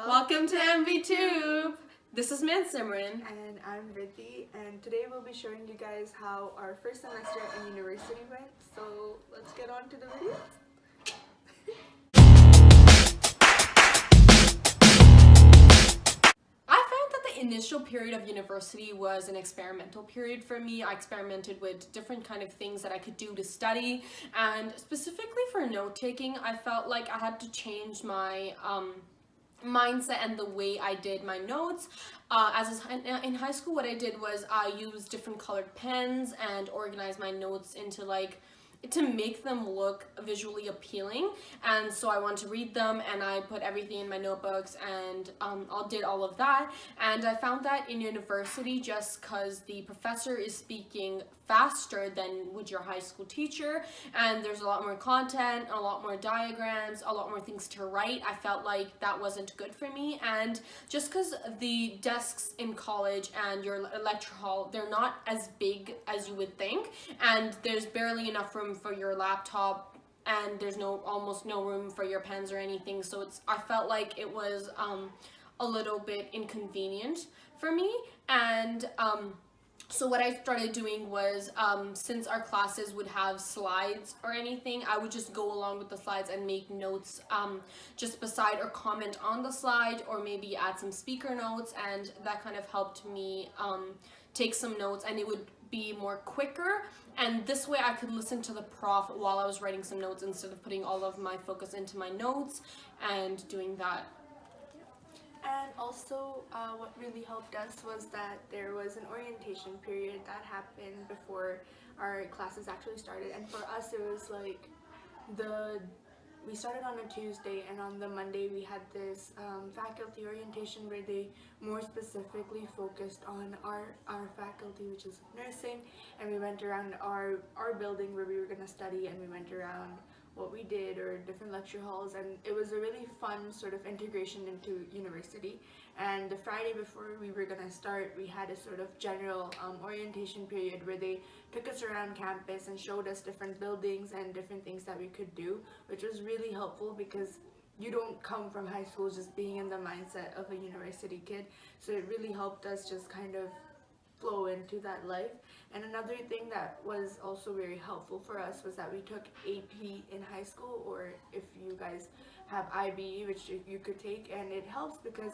Welcome to MVTube! This is Man Simran. And I'm Vidhi, and today we'll be showing you guys how our first semester in university went. So let's get on to the video. The initial period of university was an experimental period for me. I experimented with different kind of things that I could do to study, and specifically for note-taking, I felt like I had to change my mindset and the way I did my notes. In high school, what I did was I used different colored pens and organized my notes into to make them look visually appealing, and so I wanted to read them, and I put everything in my notebooks and I did all of that. And I found that in university, just because the professor is speaking faster than would your high school teacher, and there's a lot more content, a lot more diagrams, a lot more things to write, I felt like that wasn't good for me. And just because the desks in college and your lecture hall, they're not as big as you would think, and there's barely enough room for your laptop, and there's almost no room for your pens or anything, so I felt like it was a little bit inconvenient for me. And so what I started doing was, since our classes would have slides or anything, I would just go along with the slides and make notes just beside or comment on the slide, or maybe add some speaker notes, and that kind of helped me take some notes, and it would be more quicker, and this way I could listen to the prof while I was writing some notes instead of putting all of my focus into my notes and doing that. And also what really helped us was that there was an orientation period that happened before our classes actually started, and for us it was like we started on a Tuesday, and on the Monday we had this faculty orientation where they more specifically focused on our faculty, which is nursing, and we went around our building where we were going to study, and we went around what we did, or different lecture halls, and it was a really fun sort of integration into university. And the Friday before we were going to start, we had a sort of general orientation period where they took us around campus and showed us different buildings and different things that we could do, which was really helpful because you don't come from high school just being in the mindset of a university kid, so it really helped us just kind of flow into that life. And another thing that was also very helpful for us was that we took AP in high school, or if you guys have IB, which you could take, and it helps because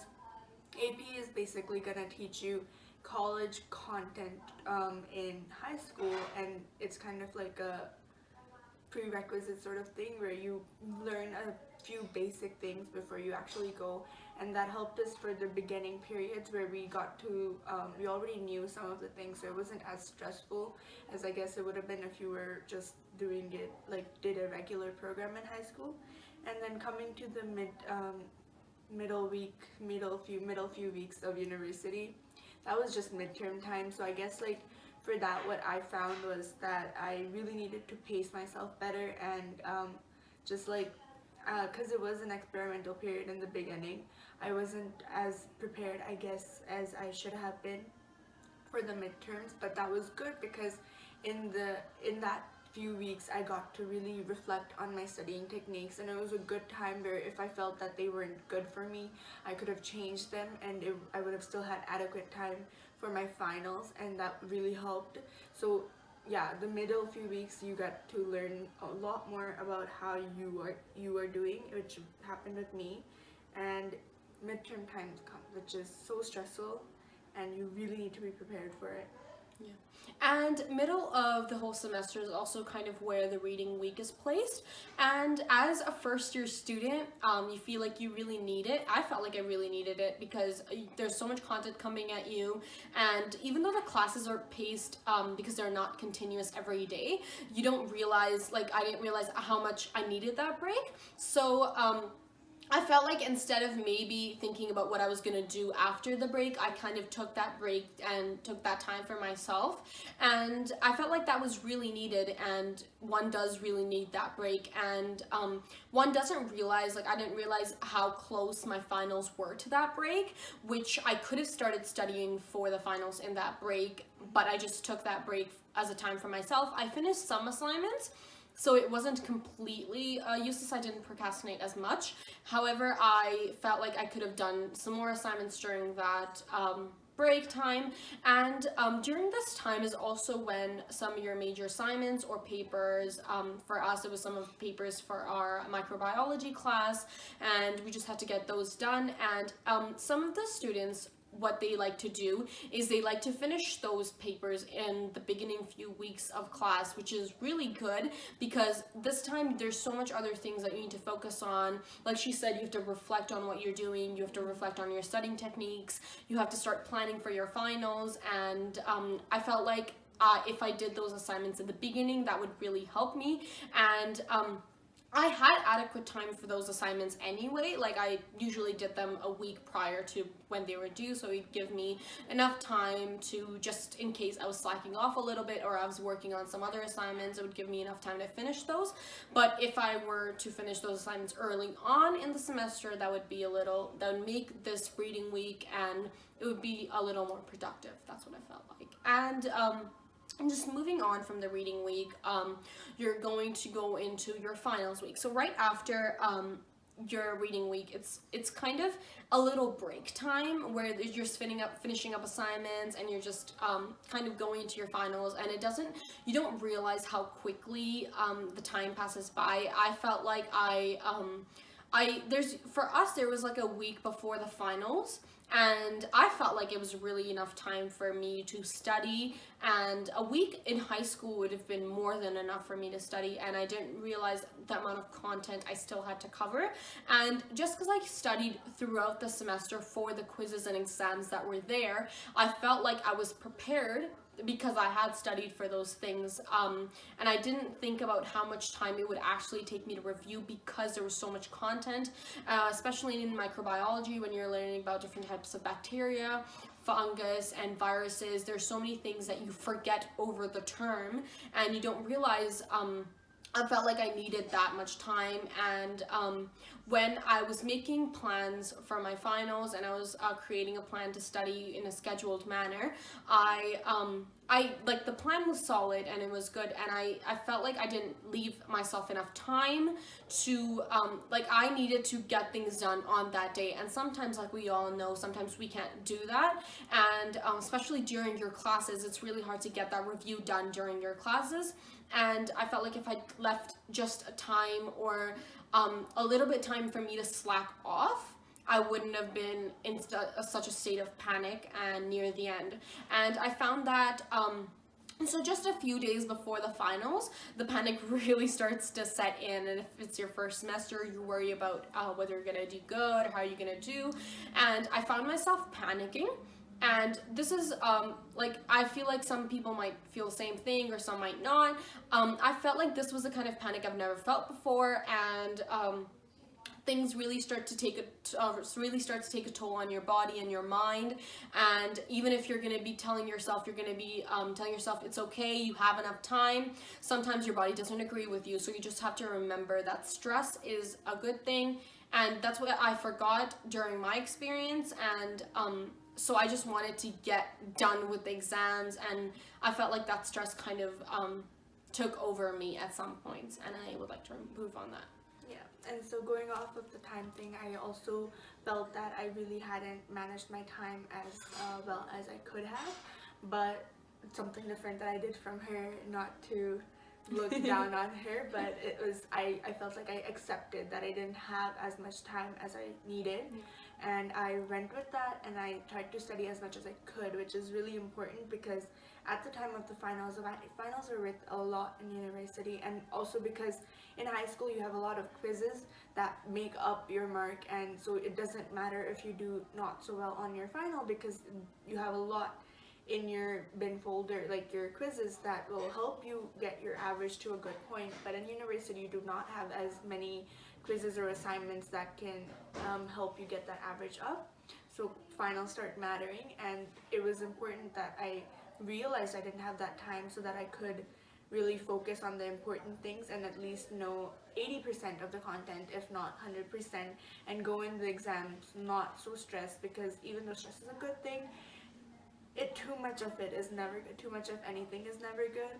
AP is basically going to teach you college content in high school, and it's kind of like a prerequisite sort of thing where you learn a few basic things before you actually go, and that helped us for the beginning periods where we got to we already knew some of the things, so it wasn't as stressful as I guess it would have been if you were just doing it did a regular program in high school. And then coming to the middle few weeks of university, that was just midterm time. So I guess for that, what I found was that I really needed to pace myself better, and just because it was an experimental period in the beginning, I wasn't as prepared, I guess, as I should have been for the midterms. But that was good because in that few weeks I got to really reflect on my studying techniques, and it was a good time where if I felt that they weren't good for me, I could have changed them, and I would have still had adequate time for my finals, and that really helped. So yeah, the middle few weeks you got to learn a lot more about how you are doing, which happened with me. And midterm times come, which is so stressful, and you really need to be prepared for it. Yeah. And middle of the whole semester is also kind of where the reading week is placed, and as a first year student, you feel like you really need it. I felt like I really needed it because there's so much content coming at you, and even though the classes are paced because they're not continuous every day, you don't realize, I didn't realize how much I needed that break. So I felt like instead of maybe thinking about what I was going to do after the break, I kind of took that break and took that time for myself. And I felt like that was really needed, and one does really need that break. And one doesn't realize, I didn't realize how close my finals were to that break, which I could have started studying for the finals in that break, but I just took that break as a time for myself. I finished some assignments, So it wasn't completely useless. I didn't procrastinate as much. However, I felt like I could have done some more assignments during that break time. And during this time is also when some of your major assignments or papers, for us it was some of the papers for our microbiology class, and we just had to get those done. And some of the students, what they like to do is they like to finish those papers in the beginning few weeks of class, which is really good because this time there's so much other things that you need to focus on. Like she said, you have to reflect on what you're doing, you have to reflect on your studying techniques, you have to start planning for your finals. And I felt like if I did those assignments in the beginning, that would really help me. And I had adequate time for those assignments anyway. Like I usually did them a week prior to when they were due, so it'd give me enough time to, just in case I was slacking off a little bit or I was working on some other assignments, it would give me enough time to finish those. But if I were to finish those assignments early on in the semester, that would make this reading week, and it would be a little more productive. That's what I felt like. And just moving on from the reading week, you're going to go into your finals week. So right after your reading week, it's kind of a little break time where you're finishing up assignments, and you're just kind of going into your finals, and you don't realize how quickly the time passes by. I felt like for us there was like a week before the finals, and I felt like it was really enough time for me to study, and a week in high school would have been more than enough for me to study, and I didn't realize the amount of content I still had to cover. And just because I studied throughout the semester for the quizzes and exams that were there, I felt like I was prepared because I had studied for those things, and I didn't think about how much time it would actually take me to review because there was so much content, especially in microbiology when you're learning about different types of bacteria, fungus, and viruses. There's so many things that you forget over the term, and you don't realize. I felt like I needed that much time. And when I was making plans for my finals and I was creating a plan to study in a scheduled manner, I like, the plan was solid and it was good, and I felt like I didn't leave myself enough time to like, I needed to get things done on that day. And sometimes, like we all know, sometimes we can't do that, and especially during your classes, it's really hard to get that review done during your classes. And I felt like if I left just a time or a little bit time for me to slack off, I wouldn't have been in such a state of panic and near the end. And I found that so just a few days before the finals, the panic really starts to set in. And if it's your first semester, you worry about whether you're gonna do good or how you're gonna do. And I found myself panicking. And this is, like, I feel like some people might feel the same thing or some might not. I felt like this was the kind of panic I've never felt before, and things really start to take a toll on your body and your mind. And even if you're going to be telling yourself it's okay, you have enough time, sometimes your body doesn't agree with you. So you just have to remember that stress is a good thing, and that's what I forgot during my experience. And so I just wanted to get done with the exams, and I felt like that stress kind of took over me at some points, and I would like to improve on that. Yeah, and so going off of the time thing, I also felt that I really hadn't managed my time as well as I could have. But something different that I did from her, not to look down on her, but it was, I felt like I accepted that I didn't have as much time as I needed. And I went with that, and I tried to study as much as I could, which is really important because at the time of the finals are worth a lot in university, and also because in high school you have a lot of quizzes that make up your mark, and so it doesn't matter if you do not so well on your final because you have a lot in your bin folder, like your quizzes, that will help you get your average to a good point. But in university you do not have as many quizzes or assignments that can help you get that average up. So finals start mattering, and it was important that I realized I didn't have that time so that I could really focus on the important things and at least know 80% of the content, if not 100%, and go in the exams not so stressed, because even though stress is a good thing, too much of it is never good. Too much of anything is never good.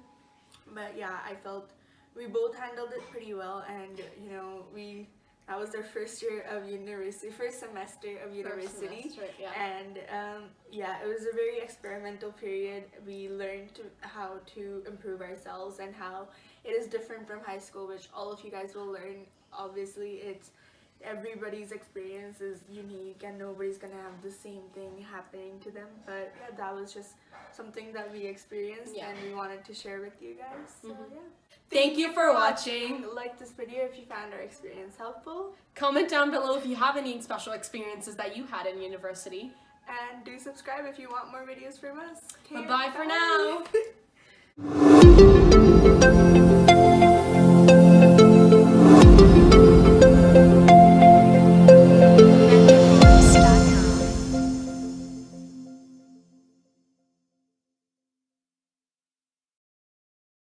But yeah, I felt we both handled it pretty well, and that was our first year of university, first semester of university. And it was a very experimental period. We learned how to improve ourselves and how it is different from high school, which all of you guys will learn. Obviously, everybody's experience is unique and nobody's gonna have the same thing happening to them, but yeah, that was just something that we experienced and we wanted to share with you guys. So Thank you for watching. Like this video if you found our experience helpful. Comment down below if you have any special experiences that you had in university. And do subscribe if you want more videos from us. Bye-bye for now.